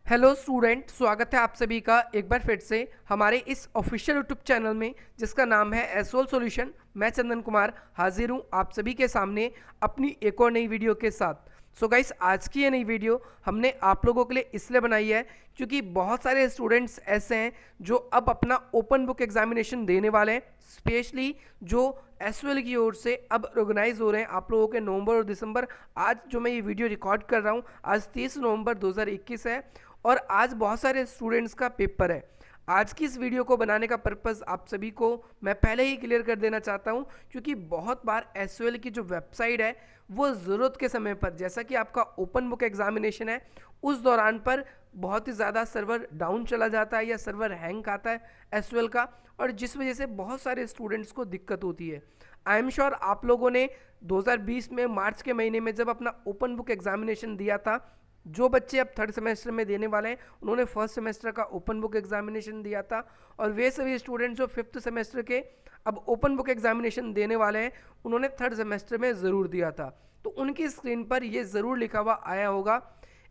Hello student, स्वागत है आप सभी का एक बार फिर से हमारे इस ऑफिशियल यूट्यूब चैनल में जिसका नाम है एसओएल सॉल्यूशन। मैं चंदन कुमार हाजिर हूँ आप सभी के सामने अपनी एक और नई वीडियो के साथ। सो गाइस, आज की ये नई वीडियो हमने आप लोगों के लिए इसलिए बनाई है क्योंकि बहुत सारे स्टूडेंट्स ऐसे हैं जो अब अपना ओपन बुक एग्जामिनेशन देने वाले हैं, स्पेशली जो एसओएल की ओर से अब ऑर्गेनाइज हो रहे हैं आप लोगों के नवंबर और दिसंबर। आज जो मैं ये वीडियो रिकॉर्ड कर रहा हूँ, आज 30 नवंबर 2021 है और आज बहुत सारे स्टूडेंट्स का पेपर है। आज की इस वीडियो को बनाने का पर्पस आप सभी को मैं पहले ही क्लियर कर देना चाहता हूं, क्योंकि बहुत बार एसओएल की जो वेबसाइट है वो ज़रूरत के समय पर, जैसा कि आपका ओपन बुक एग्जामिनेशन है, उस दौरान पर बहुत ही ज़्यादा सर्वर डाउन चला जाता है या सर्वर हैंग आता है एसओएल का, और जिस वजह से बहुत सारे स्टूडेंट्स को दिक्कत होती है। आई एम श्योर आप लोगों ने 2020 में मार्च के महीने में जब अपना ओपन बुक एग्जामिनेशन दिया था, जो बच्चे अब थर्ड सेमेस्टर में देने वाले हैं उन्होंने फर्स्ट सेमेस्टर का ओपन बुक एग्जामिनेशन दिया था, और वे सभी स्टूडेंट जो फिफ्थ सेमेस्टर के अब ओपन बुक एग्जामिनेशन देने वाले हैं उन्होंने थर्ड सेमेस्टर में ज़रूर दिया था। तो उनकी स्क्रीन पर ये ज़रूर लिखा हुआ आया होगा,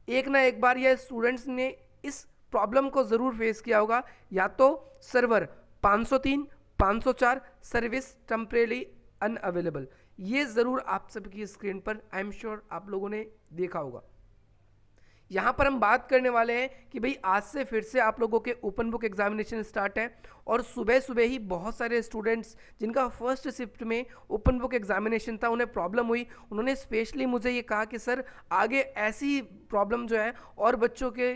एक ना एक बार यह स्टूडेंट्स ने इस प्रॉब्लम को ज़रूर फेस किया होगा, या तो सर्वर 503, 504 सर्विस टेम्परेरी अनअवेलेबल, ये ज़रूर आप सबकी स्क्रीन पर आई एम श्योर आप लोगों ने देखा होगा। यहाँ पर हम बात करने वाले हैं कि भाई आज से फिर से आप लोगों के ओपन बुक एग्जामिनेशन स्टार्ट है, और सुबह सुबह ही बहुत सारे स्टूडेंट्स जिनका फर्स्ट शिफ्ट में ओपन बुक एग्जामिनेशन था उन्हें प्रॉब्लम हुई। उन्होंने स्पेशली मुझे ये कहा कि सर आगे ऐसी प्रॉब्लम जो है और बच्चों के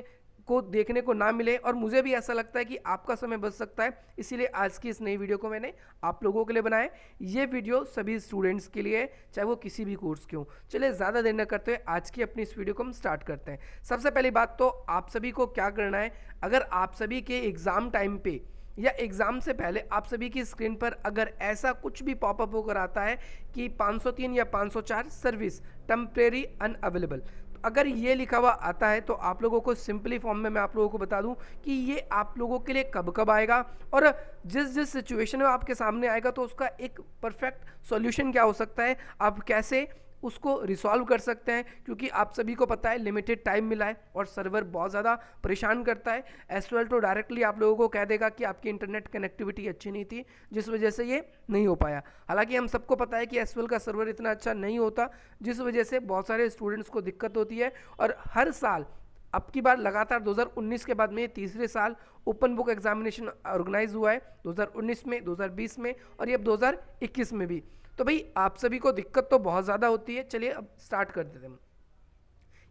को देखने को ना मिले, और मुझे भी ऐसा लगता है कि आपका समय बच सकता है, इसीलिए आज की इस नई वीडियो को मैंने आप लोगों के लिए बनाया। ये वीडियो सभी स्टूडेंट्स के लिए है, चाहे वो किसी भी कोर्स के हों। चलिए ज़्यादा देर न करते हुए आज की अपनी इस वीडियो को हम स्टार्ट करते हैं। सबसे पहली बात तो आप सभी को क्या करना है, अगर आप सभी के एग्ज़ाम टाइम पे या एग्ज़ाम से पहले आप सभी की स्क्रीन पर अगर ऐसा कुछ भी पॉपअप होकर आता है कि 503 या 504 सर्विस टेम्परेरी अनअवेलेबल, अगर ये लिखा हुआ आता है तो आप लोगों को सिंपली फॉर्म में मैं आप लोगों को बता दूं कि ये आप लोगों के लिए कब कब आएगा, और जिस जिस सिचुएशन में आपके सामने आएगा तो उसका एक परफेक्ट सॉल्यूशन क्या हो सकता है, आप कैसे उसको रिसॉल्व कर सकते हैं। क्योंकि आप सभी को पता है लिमिटेड टाइम मिला है और सर्वर बहुत ज़्यादा परेशान करता है। एसओएल तो डायरेक्टली आप लोगों को कह देगा कि आपकी इंटरनेट कनेक्टिविटी अच्छी नहीं थी, जिस वजह से ये नहीं हो पाया। हालांकि हम सबको पता है कि एसओएल का सर्वर इतना अच्छा नहीं होता, जिस वजह से बहुत सारे स्टूडेंट्स को दिक्कत होती है। और हर साल अब की बार लगातार 2019 के बाद में ये तीसरे साल ओपन बुक एग्जामिनेशन ऑर्गेनाइज हुआ है, 2019 में, 2020 में और ये अब 2021 में भी। तो भाई आप सभी को दिक्कत तो बहुत ज़्यादा होती है। चलिए अब स्टार्ट कर देते हैं।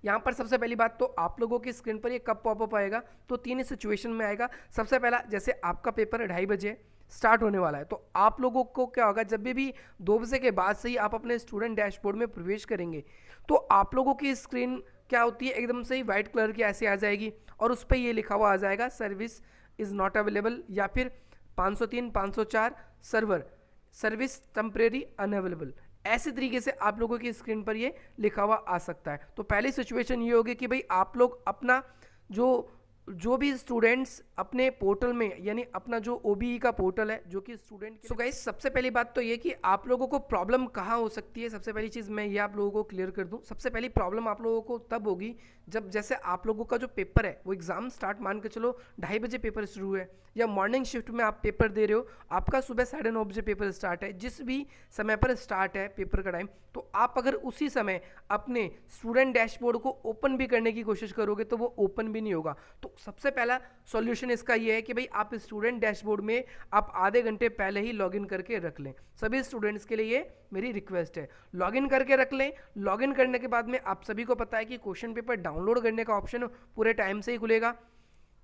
यहाँ पर सबसे पहली बात तो आप लोगों की स्क्रीन पर ये कब पॉपअप आएगा, तो तीन ही सिचुएशन में आएगा। सबसे पहला, जैसे आपका पेपर 2:30 बजे स्टार्ट होने वाला है, तो आप लोगों को क्या होगा, जब भी 2 बजे के बाद से ही आप अपने स्टूडेंट डैशबोर्ड में प्रवेश करेंगे तो आप लोगों की स्क्रीन क्या होती है, एकदम से ही वाइट कलर की ऐसे आ जाएगी और उस पर ये लिखा हुआ आ जाएगा सर्विस इज़ नॉट अवेलेबल, या फिर 503, 504 सर्वर सर्विस टेम्परेरी अनअवेलेबल। ऐसे तरीके से आप लोगों की स्क्रीन पर ये लिखा हुआ आ सकता है। तो पहली सिचुएशन ये होगी कि भाई आप लोग अपना जो भी स्टूडेंट्स अपने पोर्टल में, यानी अपना जो ओबीई का पोर्टल है जो कि स्टूडेंट। सो गाइस, सबसे पहली बात तो ये कि आप लोगों को प्रॉब्लम कहाँ हो सकती है, सबसे पहली चीज़ मैं ये आप लोगों को क्लियर कर दूं। सबसे पहली प्रॉब्लम आप लोगों को तब होगी जब जैसे आप लोगों का जो पेपर है वो एग्ज़ाम स्टार्ट मान के चलो 2:30 बजे पेपर शुरू है, या मॉर्निंग शिफ्ट में आप पेपर दे रहे हो, आपका सुबह 9:30 बजे पेपर स्टार्ट है, जिस भी समय पर स्टार्ट है पेपर का टाइम, तो आप अगर उसी समय अपने स्टूडेंट डैशबोर्ड को ओपन भी करने की कोशिश करोगे तो वो ओपन भी नहीं होगा। तो सबसे पहला सॉल्यूशन इसका ये है कि भाई आप स्टूडेंट डैशबोर्ड में आप आधे घंटे पहले ही लॉगिन करके रख लें। सभी स्टूडेंट्स के लिए ये मेरी रिक्वेस्ट है, लॉगिन करके रख लें। लॉगिन करने के बाद में आप सभी को पता है कि क्वेश्चन पेपर डाउनलोड करने का ऑप्शन पूरे टाइम से ही खुलेगा,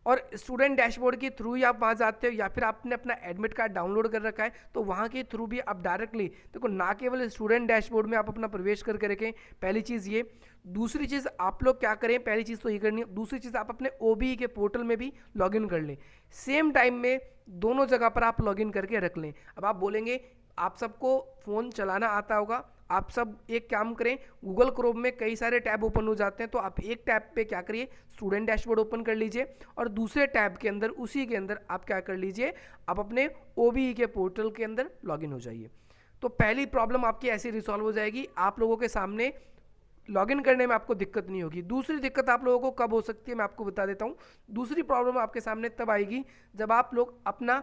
और स्टूडेंट डैशबोर्ड के थ्रू ही आप वहाँ जाते हो, या फिर आपने अपना एडमिट कार्ड डाउनलोड कर रखा है तो वहाँ के थ्रू भी आप डायरेक्टली देखो, ना केवल स्टूडेंट डैशबोर्ड में आप अपना प्रवेश करके रखें। पहली चीज़ ये। दूसरी चीज़ आप लोग क्या करें, पहली चीज़ तो ये करनी है, दूसरी चीज़ आप अपने ओबीई के पोर्टल में भी लॉगिन कर लें। सेम टाइम में दोनों जगह पर आप लॉगिन करके रख लें। अब आप बोलेंगे आप सबको फ़ोन चलाना आता होगा, आप सब एक काम करें, गूगल क्रोम में कई सारे टैब ओपन हो जाते हैं, तो आप एक टैब पे क्या करिए, स्टूडेंट डैशबोर्ड ओपन कर लीजिए, और दूसरे टैब के अंदर उसी के अंदर आप क्या कर लीजिए, आप अपने ओबीई के पोर्टल के अंदर लॉगिन हो जाइए। तो पहली प्रॉब्लम आपकी ऐसी रिसॉल्व हो जाएगी। आप लोगों के सामने लॉगिन करने में आपको दिक्कत नहीं होगी। दूसरी दिक्कत आप लोगों को कब हो सकती है मैं आपको बता देता हूँ। दूसरी प्रॉब्लम आपके सामने तब आएगी जब आप लोग अपना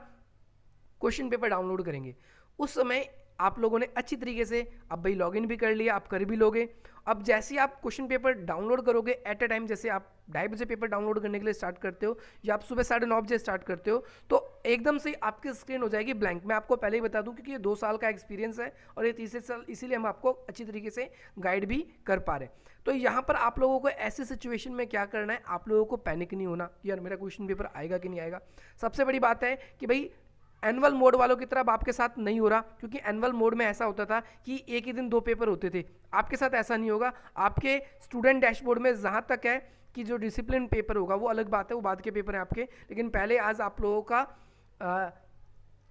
क्वेश्चन पेपर डाउनलोड करेंगे। उस समय आप लोगों ने अच्छी तरीके से अब भाई लॉगिन भी कर लिया, आप कर भी लोगे। अब जैसे ही आप क्वेश्चन पेपर डाउनलोड करोगे एट ए टाइम, जैसे आप 2:30 बजे पेपर डाउनलोड करने के लिए स्टार्ट करते हो या आप सुबह 9:30 बजे स्टार्ट करते हो, तो एकदम से आपकी स्क्रीन हो जाएगी ब्लैंक। मैं आपको पहले ही बता दूं क्योंकि ये 2 साल का एक्सपीरियंस है और ये तीसरे साल, इसीलिए हम आपको अच्छी तरीके से गाइड भी कर पा रहे हैं। तो यहाँ पर आप लोगों को ऐसी सिचुएशन में क्या करना है, आप लोगों को पैनिक नहीं होना यार मेरा क्वेश्चन पेपर आएगा कि नहीं आएगा। सबसे बड़ी बात है कि भाई एनुअल मोड वालों की तरह अब आपके साथ नहीं हो रहा, क्योंकि एनुअल मोड में ऐसा होता था कि एक ही दिन 2 पेपर होते थे। आपके साथ ऐसा नहीं होगा। आपके स्टूडेंट डैशबोर्ड में जहाँ तक है कि जो डिसिप्लिन पेपर होगा वो अलग बात है, वो बाद के पेपर हैं आपके, लेकिन पहले आज आप लोगों का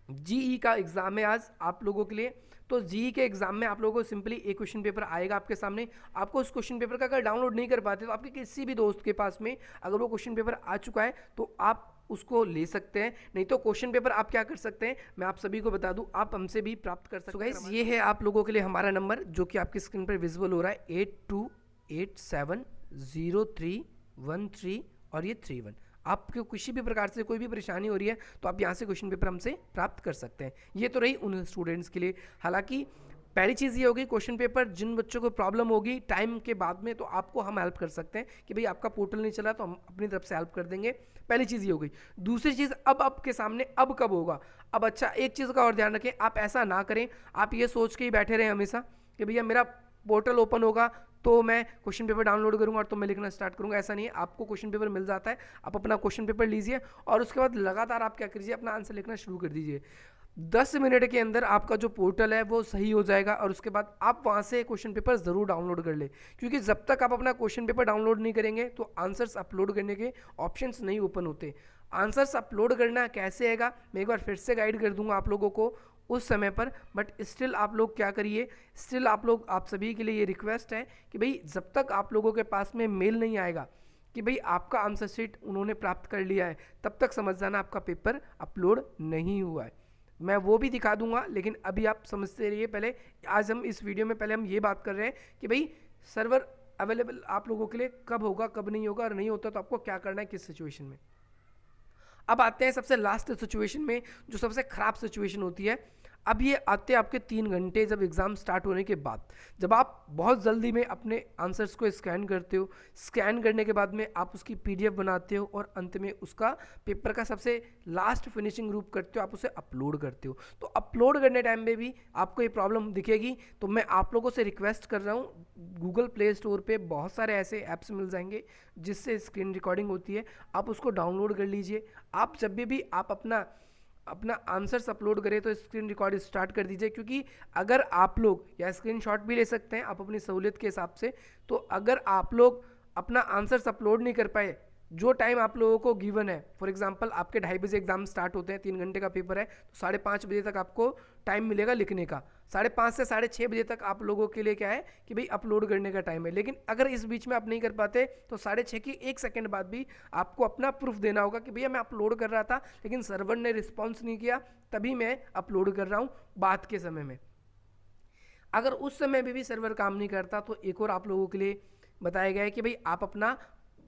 जीई का एग्जाम है आज आप लोगों के लिए। तो जीई के एग्जाम में आप लोगों को सिंपली एक क्वेश्चन पेपर आएगा आपके सामने। आपको उस क्वेश्चन पेपर का अगर डाउनलोड नहीं कर पाते तो आपके किसी भी दोस्त के पास में अगर वो क्वेश्चन पेपर आ चुका है तो आप उसको ले सकते हैं। नहीं तो क्वेश्चन पेपर आप क्या कर सकते हैं, मैं आप सभी को बता दूं, आप हमसे भी प्राप्त कर सकते हैं। ये है आप लोगों के लिए हमारा नंबर जो कि आपकी स्क्रीन पर विजिबल हो रहा है 82870313 और ये 31। आपको किसी भी प्रकार से कोई भी परेशानी हो रही है तो आप यहाँ से क्वेश्चन पेपर हमसे प्राप्त कर सकते हैं। ये तो रही उन स्टूडेंट्स के लिए। हालांकि पहली चीज़ ये होगी, क्वेश्चन पेपर जिन बच्चों को प्रॉब्लम होगी टाइम के बाद में तो आपको हम हेल्प कर सकते हैं कि भाई आपका पोर्टल नहीं चला तो हम अपनी तरफ से हेल्प कर देंगे। पहली चीज़ ये हो गई। दूसरी चीज़, अब आपके सामने अब कब होगा। अब अच्छा एक चीज़ का और ध्यान रखें, आप ऐसा ना करें आप ये सोच के ही बैठे रहें हमेशा कि भैया मेरा पोर्टल ओपन होगा तो मैं क्वेश्चन पेपर डाउनलोड करूंगा और तो मैं लिखना स्टार्ट करूंगा। ऐसा नहीं है, आपको क्वेश्चन पेपर मिल जाता है, आप अपना क्वेश्चन पेपर लीजिए और उसके बाद लगातार आप क्या कीजिए, अपना आंसर लिखना शुरू कर दीजिए। 10 मिनट के अंदर आपका जो पोर्टल है वो सही हो जाएगा और उसके बाद आप वहाँ से क्वेश्चन पेपर ज़रूर डाउनलोड कर ले, क्योंकि जब तक आप अपना क्वेश्चन पेपर डाउनलोड नहीं करेंगे तो आंसर्स अपलोड करने के ऑप्शंस नहीं ओपन होते। आंसर्स अपलोड करना कैसे आएगा मैं एक बार फिर से गाइड कर दूंगा आप लोगों को उस समय पर, बट स्टिल आप लोग क्या करिए, स्टिल आप सभी के लिए ये रिक्वेस्ट है कि भाई जब तक आप लोगों के पास में मेल नहीं आएगा कि भाई आपका आंसर शीट उन्होंने प्राप्त कर लिया है, तब तक समझ जाना आपका पेपर अपलोड नहीं हुआ है। मैं वो भी दिखा दूंगा, लेकिन अभी आप समझते रहिए। पहले आज हम इस वीडियो में पहले हम ये बात कर रहे हैं कि भाई सर्वर अवेलेबल आप लोगों के लिए कब होगा, कब नहीं होगा, और नहीं होता तो आपको क्या करना है किस सिचुएशन में। अब आते हैं सबसे लास्ट सिचुएशन में, जो सबसे ख़राब सिचुएशन होती है। अब ये आते हैं आपके 3 घंटे जब एग्ज़ाम स्टार्ट होने के बाद, जब आप बहुत जल्दी में अपने आंसर्स को स्कैन करते हो। स्कैन करने के बाद में आप उसकी पीडीएफ बनाते हो और अंत में उसका पेपर का सबसे लास्ट फिनिशिंग रूप करते हो, आप उसे अपलोड करते हो। तो अपलोड करने टाइम में भी आपको ये प्रॉब्लम दिखेगी। तो मैं आप लोगों से रिक्वेस्ट कर रहा हूँ, गूगल प्ले स्टोर पे बहुत सारे ऐसे ऐप्स मिल जाएंगे जिससे स्क्रीन रिकॉर्डिंग होती है, आप उसको डाउनलोड कर लीजिए। आप जब भी आप अपना आंसर्स अपलोड करें तो स्क्रीन रिकॉर्ड स्टार्ट कर दीजिए, क्योंकि अगर आप लोग या स्क्रीनशॉट भी ले सकते हैं आप अपनी सहूलियत के हिसाब से। तो अगर आप लोग अपना आंसर्स अपलोड नहीं कर पाए, जो टाइम आप लोगों को गिवन है, फॉर एग्जांपल आपके 2:30 बजे एग्जाम स्टार्ट होते हैं, 3 घंटे का पेपर है, तो 5:30 बजे तक आपको टाइम मिलेगा लिखने का। 5:30 से 6:30 बजे तक आप लोगों के लिए क्या है कि भाई अपलोड करने का टाइम है। लेकिन अगर इस बीच में आप नहीं कर पाते तो 6:30 की 1 सेकेंड बाद भी आपको अपना प्रूफ देना होगा कि भैया मैं अपलोड कर रहा था लेकिन सर्वर ने रिस्पॉन्स नहीं किया, तभी मैं अपलोड कर रहा हूँ बाद के समय में। अगर उस समय भी सर्वर काम नहीं करता तो एक और आप लोगों के लिए बताया गया है कि भाई आप अपना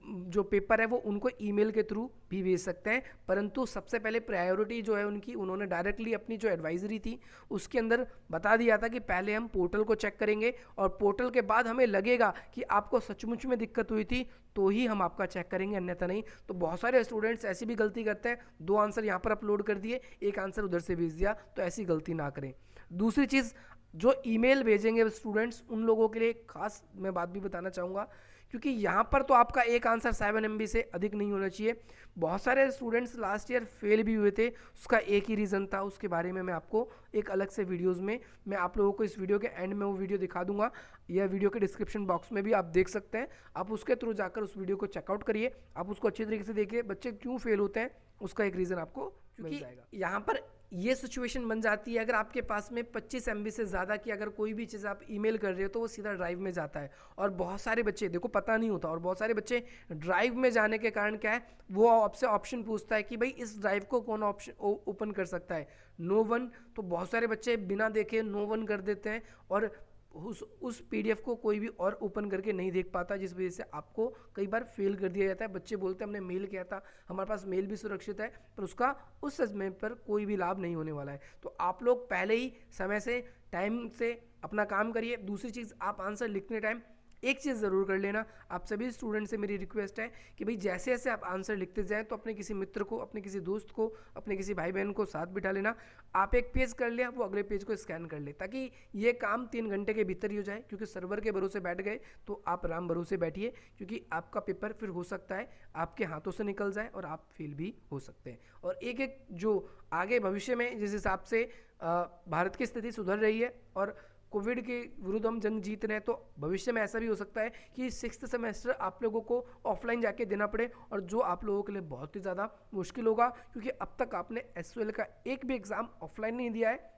जो पेपर है वो उनको ईमेल के थ्रू भी भेज सकते हैं, परंतु सबसे पहले प्रायोरिटी जो है उनकी, उन्होंने डायरेक्टली अपनी जो एडवाइजरी थी उसके अंदर बता दिया था कि पहले हम पोर्टल को चेक करेंगे और पोर्टल के बाद हमें लगेगा कि आपको सचमुच में दिक्कत हुई थी तो ही हम आपका चेक करेंगे, अन्यथा नहीं। तो बहुत सारे स्टूडेंट्स ऐसी भी गलती करते हैं, 2 आंसर यहाँ पर अपलोड कर दिए, 1 आंसर उधर से भेज दिया, तो ऐसी गलती ना करें। दूसरी चीज़, जो ईमेल भेजेंगे स्टूडेंट्स उन लोगों के लिए खास मैं बात भी बताना चाहूँगा, क्योंकि यहाँ पर तो आपका एक आंसर 7 MB से अधिक नहीं होना चाहिए। बहुत सारे स्टूडेंट्स लास्ट ईयर फेल भी हुए थे, उसका एक ही रीज़न था, उसके बारे में मैं आपको एक अलग से वीडियोस में मैं आप लोगों को इस वीडियो के एंड में वो वीडियो दिखा दूंगा, या वीडियो के डिस्क्रिप्शन बॉक्स में भी आप देख सकते हैं। आप उसके थ्रू जाकर उस वीडियो को चेकआउट करिए, आप उसको अच्छी तरीके से देखिए बच्चे क्यों फेल होते हैं, उसका एक रीज़न आपको मिल जाएगा। यहाँ पर ये सिचुएशन बन जाती है अगर आपके पास में 25 MB से ज़्यादा की अगर कोई भी चीज़ आप ईमेल कर रहे हो तो वो सीधा ड्राइव में जाता है, और बहुत सारे बच्चे देखो पता नहीं होता, और बहुत सारे बच्चे ड्राइव में जाने के कारण क्या है, वो आपसे ऑप्शन पूछता है कि भाई इस ड्राइव को कौन ऑप्शन ओपन कर सकता है, नो वन। तो बहुत सारे बच्चे बिना देखे नो वन कर देते हैं और उस पीडीएफ को कोई भी और ओपन करके नहीं देख पाता, जिस वजह से आपको कई बार फेल कर दिया जाता है। बच्चे बोलते हैं हमने मेल किया था, हमारे पास मेल भी सुरक्षित है, पर उसका उस समय पर कोई भी लाभ नहीं होने वाला है। तो आप लोग पहले ही समय से, टाइम से अपना काम करिए। दूसरी चीज़, आप आंसर लिखने टाइम एक चीज़ ज़रूर कर लेना, आप सभी स्टूडेंट से मेरी रिक्वेस्ट है कि भाई जैसे जैसे आप आंसर लिखते जाएं तो अपने किसी मित्र को, अपने किसी दोस्त को, अपने किसी भाई बहन को साथ बिठा लेना। आप एक पेज कर लिया, वो अगले पेज को स्कैन कर ले, ताकि ये काम 3 घंटे के भीतर ही हो जाए। क्योंकि सर्वर के भरोसे बैठ गए तो आप राम भरोसे बैठिए, क्योंकि आपका पेपर फिर हो सकता है आपके हाथों से निकल जाए और आप फेल भी हो सकते हैं। और एक एक जो आगे भविष्य में जिस हिसाब से भारत की स्थिति सुधर रही है और कोविड के विरुद्ध हम जंग जीत रहे हैं, तो भविष्य में ऐसा भी हो सकता है कि 6th सेमेस्टर आप लोगों को ऑफलाइन जाके देना पड़े, और जो आप लोगों के लिए बहुत ही ज़्यादा मुश्किल होगा, क्योंकि अब तक आपने एसओएल का एक भी एग्ज़ाम ऑफलाइन नहीं दिया है।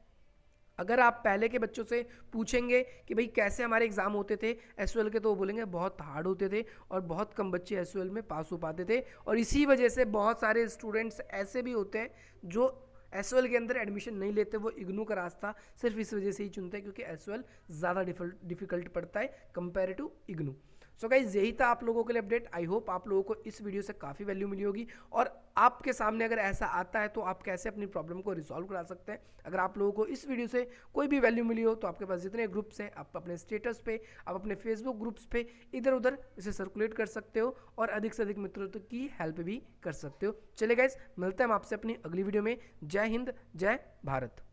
अगर आप पहले के बच्चों से पूछेंगे कि भाई कैसे हमारे एग्ज़ाम होते थे एसओएल के, तो वो बोलेंगे बहुत हार्ड होते थे और बहुत कम बच्चे एसओएल में पास हो पाते थे। और इसी वजह से बहुत सारे स्टूडेंट्स ऐसे भी होते हैं जो एसओएल के अंदर एडमिशन नहीं लेते, वो इग्नू का रास्ता सिर्फ इस वजह से ही चुनते हैं क्योंकि एसओएल ज़्यादा डिफिकल्ट पड़ता है compare to IGNOU. So guys, यही था आप लोगों के लिए अपडेट। आई होप आप लोगों को इस वीडियो से काफ़ी वैल्यू मिली होगी, और आपके सामने अगर ऐसा आता है तो आप कैसे अपनी प्रॉब्लम को रिजॉल्व करा सकते हैं। अगर आप लोगों को इस वीडियो से कोई भी वैल्यू मिली हो तो आपके पास जितने ग्रुप्स हैं, आप अपने स्टेटस पे, आप अपने फेसबुक ग्रुप्स पे इधर उधर इसे सर्कुलेट कर सकते हो और अधिक से अधिक मित्रों की हेल्प भी कर सकते हो। चलिए गाइज, मिलते हैं हम आपसे अपनी अगली वीडियो में। जय हिंद, जय भारत।